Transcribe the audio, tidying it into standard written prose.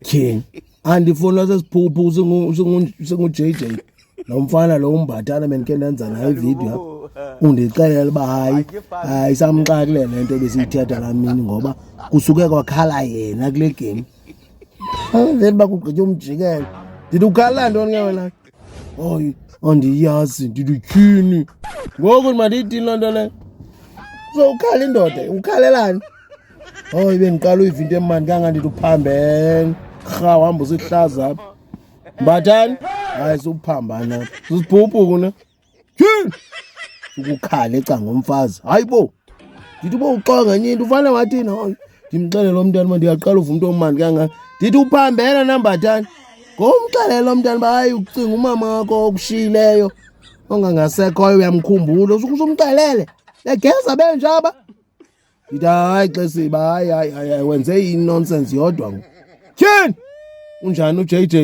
Tyhini andifuna sesiphuphu singu JJ nomfana lo umbathana bendike ndenza nayo ividiyo undixelela uba hayi samxakile lento ebesiyithetha laa mini ngoba kusuke kwakhala yena kule game. Then bakugqitya umjikelo ndithi ukhala ntoni ke wena? Hayi andiyazi ndithi tyhini ngoku mandiyithini loo nto leyo. So ukhala indoda ukhalelani? Hayi bendiqala uyiva into emandi kanga ndithi uphambene rha hamba usihlaza apha mbathani hayi suphambana sisiphuphuku ne tyhini ukukhala ecanga umfazi hayi bo ndithi uba uxonga enye into ufane wathini. Hayi ndimxelele lo mntana uba ndiyaqala uva umntu omandi kangaka ndithi uphambene nambathani ngomxelele lo mntana uba hayi ucinga umama wakho okushiyileyo ongangasekhoyo uyamkhumbula usumxelele egeza benjaba. Ndithi hayi xesiba hayi wenze i-nonsense yodwa ngoku. Tyhini unjani uJJ?